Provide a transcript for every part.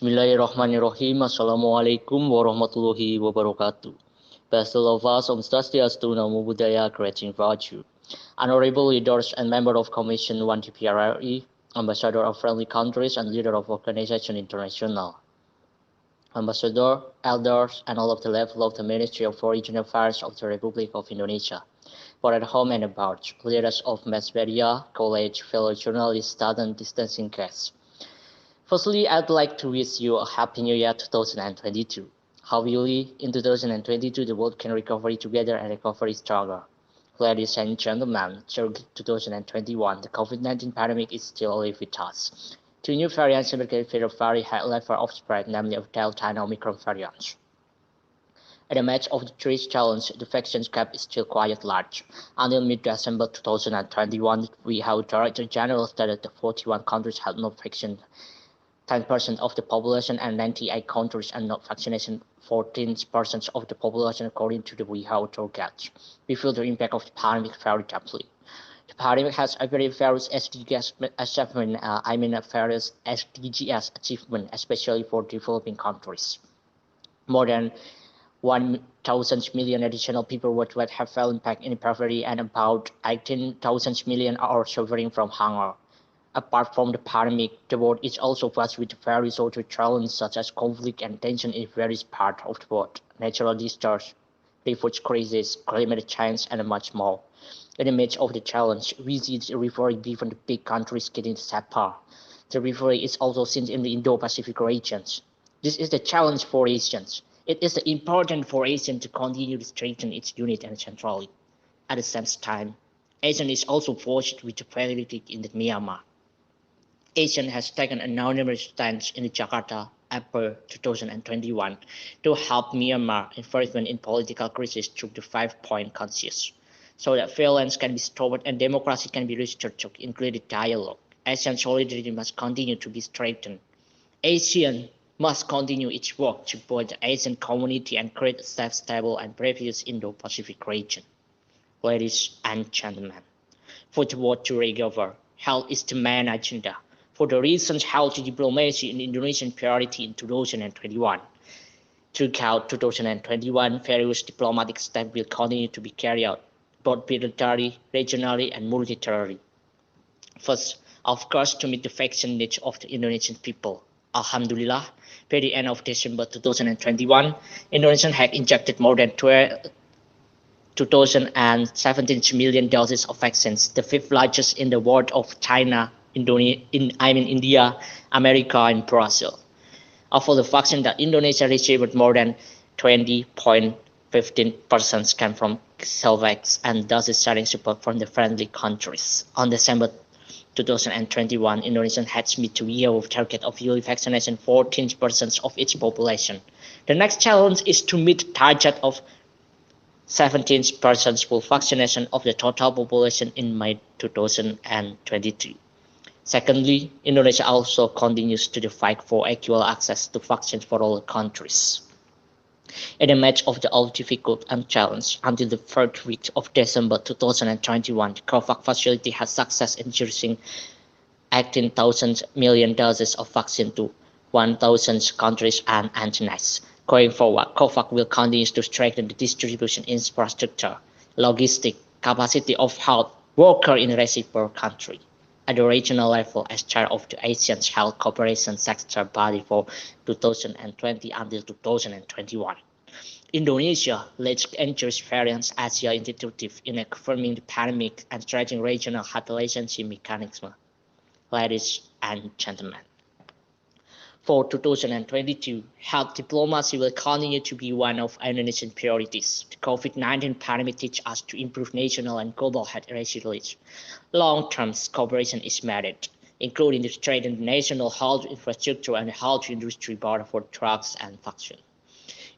Bismillahirrahmanirrahim. Assalamualaikum warahmatullahi wabarakatuh. Best of us, Om Swastiastu, Namo Buddhaya, creating virtue. Honorable leaders and member of Commission 1 TPRRE, Ambassador of friendly countries and leader of Organization International. Ambassador, elders, and all of the level of the Ministry of Foreign Affairs of the Republic of Indonesia. For at home and abroad, leaders of mass media, college, fellow journalists, students, distancing guests. Firstly, I'd like to wish you a Happy New Year 2022. Hopefully, in 2022, the world can recover together and recover stronger. Ladies and gentlemen, through 2021, the COVID-19 pandemic is still alive with us. Two new variants indicate a very high level of spread, namely of Delta and Omicron variants. At the match of the three challenges, the vaccine gap is still quite large. Until mid-December 2021, WHO Director General stated that 41 countries had no vaccine. 10% of the population and 98 countries are not vaccinated, 14% of the population according to the WHO target. We feel the impact of the pandemic very deeply. The pandemic has a very various SDGs achievement, various SDGs achievement, especially for developing countries. More than 1,000 million additional people worldwide have felt impact in poverty, and about 18,000 million are suffering from hunger. Apart from the pandemic, the world is also faced with various social challenges such as conflict and tension in various parts of the world, natural disasters, refugee crisis, climate change, and much more. In the midst of the challenge, we see the recovery between the big countries getting apart. The recovery is also seen in the Indo-Pacific regions. This is the challenge for Asians. It is important for ASEAN to continue to strengthen its unity and centrality. At the same time, ASEAN is also forced with the politics in Myanmar. ASEAN has taken a numerous stance in Jakarta, April 2021, to help Myanmar involvement in political crisis through the 5-point consensus, so that violence can be stopped and democracy can be restored through included dialogue. ASEAN solidarity must continue to be strengthened. ASEAN must continue its work to build the ASEAN community and create a safe, stable, and prosperous Indo-Pacific region. Ladies and gentlemen, for the world to recover, health is the main agenda. For the reasons, health diplomacy in Indonesian priority in 2021. Throughout 2021, various diplomatic steps will continue to be carried out, both bilaterally, regionally, and multilaterally. First, of course, to meet the vaccine needs of the Indonesian people. Alhamdulillah, by the end of December 2021, Indonesia had injected more than 2,017 million doses of vaccines, the fifth largest in the world of China, India, America, and Brazil. Of all the vaccine that Indonesia received, more than 20.15% came from COVAX, and thus is sharing support from the friendly countries. On December 2021, Indonesia had met the WHO target of yearly vaccination 14% of its population. The next challenge is to meet the target of 17% full vaccination of the total population in May 2022. Secondly, Indonesia also continues to fight for equal access to vaccines for all countries. In the midst of all difficult and challenge, until the third week of December 2021, the COVAX facility has success in introducing 18,000 million doses of vaccine to 1,000 countries and entities. Going forward, COVAX will continue to strengthen the distribution infrastructure, logistic capacity of health workers in reciprocal countries. At the regional level, as chair of the Asian Health Cooperation Sector Body for 2020 until 2021. Indonesia leads enters various Asia initiatives in confirming the pandemic and strengthening regional health relationship mechanism. Ladies and gentlemen, for 2022, health diplomacy will continue to be one of Indonesian priorities. The COVID-19 pandemic teaches us to improve national and global health resilience. Long-term cooperation is needed, including to strengthen the national health infrastructure and the health industry board for drugs and vaccines.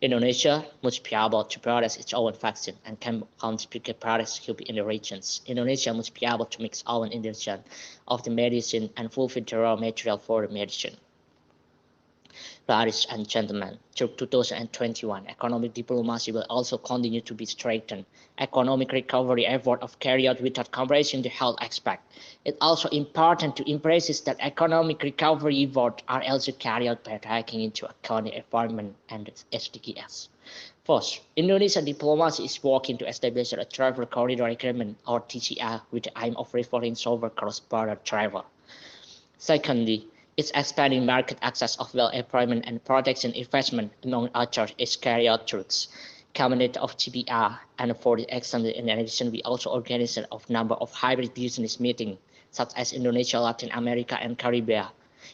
Indonesia must be able to produce its own vaccine and can contribute products to be in the regions. Indonesia must be able to mix own ingredient of the medicine and fulfill the raw material for the medicine. Ladies and gentlemen, through 2021, economic diplomacy will also continue to be strengthened. Economic recovery efforts are carried out without compromising the health aspect. It's also important to emphasize that economic recovery efforts are also carried out by taking into account the environment and the SDGs. First, Indonesian diplomacy is working to establish a travel corridor agreement or TCR with the aim of referring over cross-border travel. Secondly, its expanding market access of wealth employment and protection investment, among others, is carried out through combination of GPR and for the extended. In addition, we also organize a number of hybrid business meetings, such as Indonesia, Latin America, and Caribbean,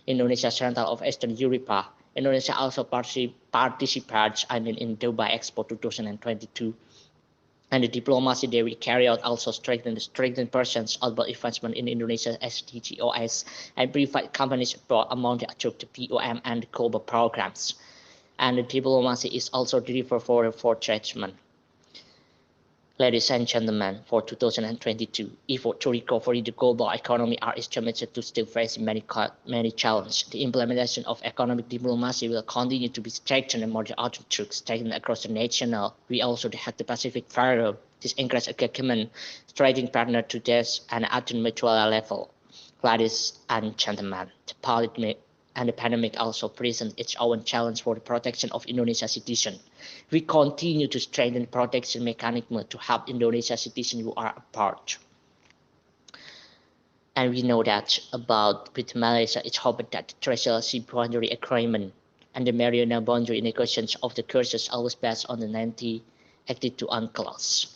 Indonesia, Central of Eastern Europe. Indonesia also participates, in Dubai Expo 2022. And the diplomacy there we carry out also strengthen persons about investment in Indonesia SDGs and provide company support among the POM and global programs. And the diplomacy is also delivered for treatment. Ladies and gentlemen, for 2022, effort to recover the global economy are estimated to still face many challenges. The implementation of economic diplomacy will continue to be strengthened and more outreach strengthened across the national. We also have the Pacific Forum. This increases engagement, trading partner to this and at the mutual level. Ladies and gentlemen, the pandemic also presents its own challenge for the protection of Indonesia citizens. We continue to strengthen protection mechanisms to help Indonesia citizens who are apart. And we know that with Malaysia, it's hoped that the Treasury boundary agreement and the Mariana boundary negotiations of the courses always based on the 1982 UNCLOS.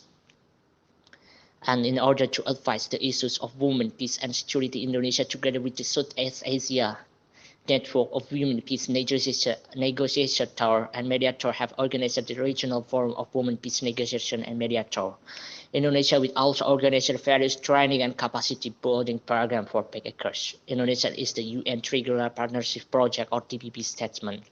And in order to advance the issues of women, peace and security, Indonesia together with the Southeast Asia Network of Women Peace Negotiator and Mediator have organized the Regional Forum of Women Peace Negotiation and Mediator. Indonesia will also organize various training and capacity building programs for peacekeepers. Indonesia is the UN Triangular Partnership Project or TPP statement.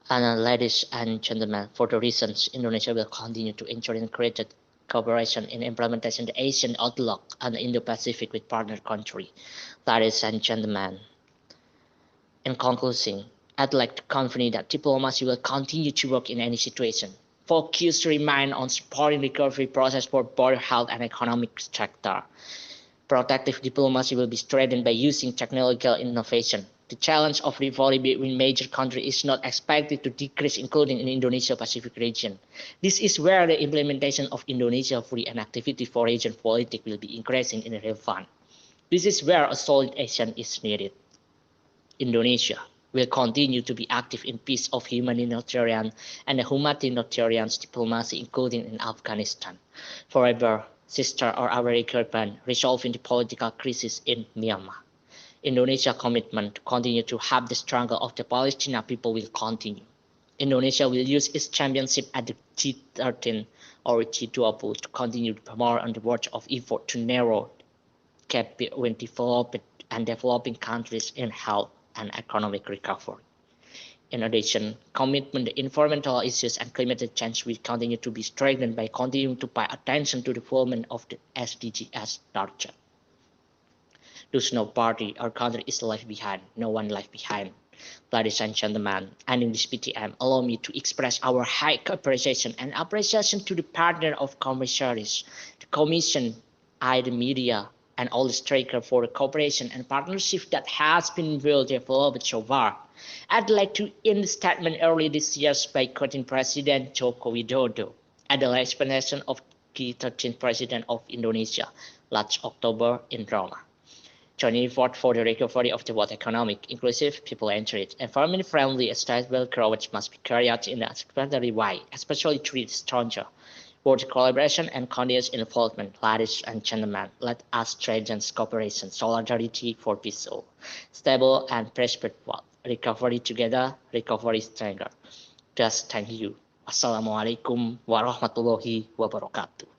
And ladies and gentlemen, for the reasons, Indonesia will continue to ensure integrated cooperation in implementation of the Asian Outlook and the Indo-Pacific with partner countries. Ladies and gentlemen, in conclusion, I'd like to confirm that diplomacy will continue to work in any situation. Focus remain on supporting the recovery process for both health and economic sector. Protective diplomacy will be strengthened by using technological innovation. The challenge of rivalry between major countries is not expected to decrease, including in the Indonesia-Pacific region. This is where the implementation of Indonesia free and activity for region politics will be increasing in relevance. This is where a solid action is needed. Indonesia will continue to be active in peace of humanitarian and humanitarian diplomacy, including in Afghanistan. Forever, sister or our requirement, resolving the political crisis in Myanmar. Indonesia's commitment to continue to have the struggle of the Palestinian people will continue. Indonesia will use its championship at the G13 or G20 to continue to promote on the work of effort to narrow gap between developed and developing countries in health and economic recovery. In addition, commitment to environmental issues and climate change will continue to be strengthened by continuing to pay attention to the development of the SDGs target. Thus, no party or country is left behind, no one left behind. Ladies and gentlemen, ending this PTM, allow me to express our high appreciation to the partner of commissaries, the Commission, the media, and all the stakeholders for the cooperation and partnership that has been well developed so far. I'd like to end the statement early this year by quoting President Joko Widodo at the explanation of the 13th President of Indonesia last October in Rome. Joining effort for the recovery of the world economic, inclusive, people-centered, environment-friendly, and sustainable growth must be carried out in a explanatory way, especially through the stronger world collaboration and continuous involvement. Ladies and gentlemen, let us strengthen cooperation, solidarity for peaceful, stable, and prosperous world. Recovery together, recovery stronger. Just thank you. Wassalamualaikum warahmatullahi wabarakatuh.